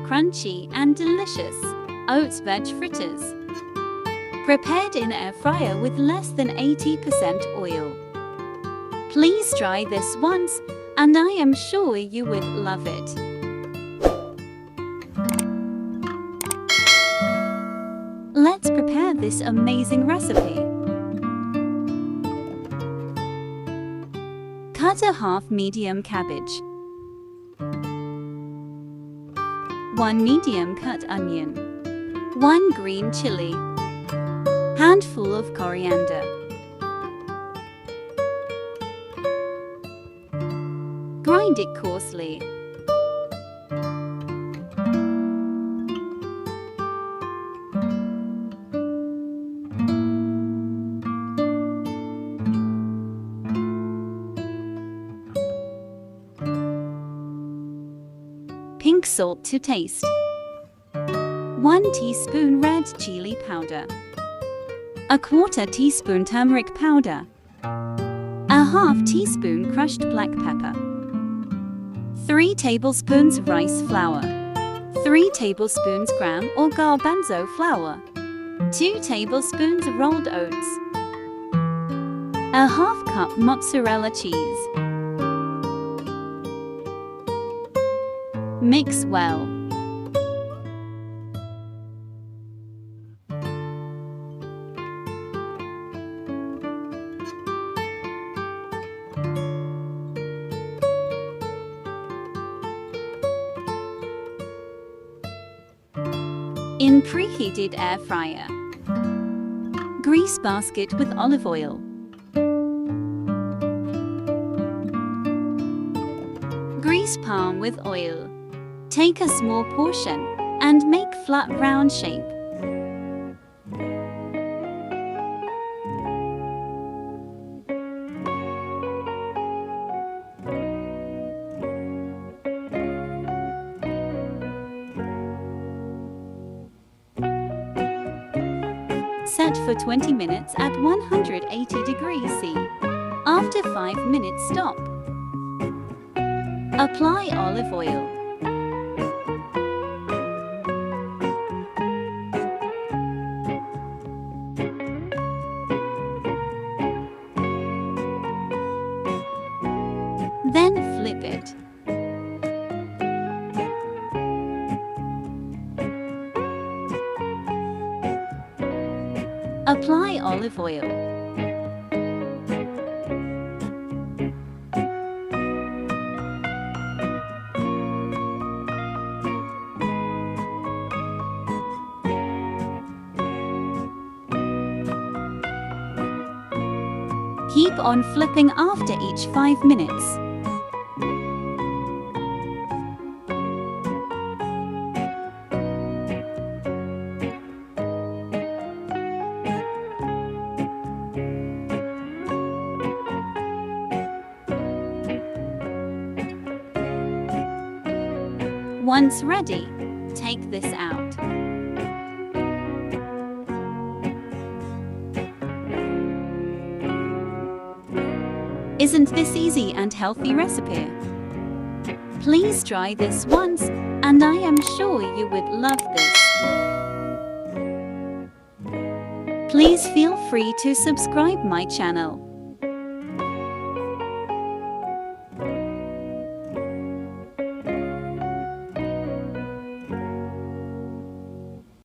crunchy and delicious oats veg fritters. Prepared in air fryer with less than 80% oil. Please try this once, and I am sure you would love it. Let's prepare this amazing recipe. Cut a half medium cabbage, 1 medium cut onion, 1 green chili, handful of coriander, grind it coarsely. Pink salt to taste. 1 teaspoon red chili powder. 1/4 teaspoon turmeric powder. 1/2 teaspoon crushed black pepper. 3 tablespoons rice flour. 3 tablespoons gram or garbanzo flour. 2 tablespoons rolled oats. 1/2 cup mozzarella cheese. Mix well. In preheated air fryer. Grease basket with olive oil. Grease palm with oil. Take a small portion and make flat round shape. Set for 20 minutes at 180 degrees C. After 5 minutes, stop. Apply olive oil. Then flip it. Apply olive oil. Keep on flipping after each 5 minutes. Once ready, take this out. Isn't this easy and healthy recipe? Please try this once, and I am sure you would love this. Please feel free to subscribe my channel.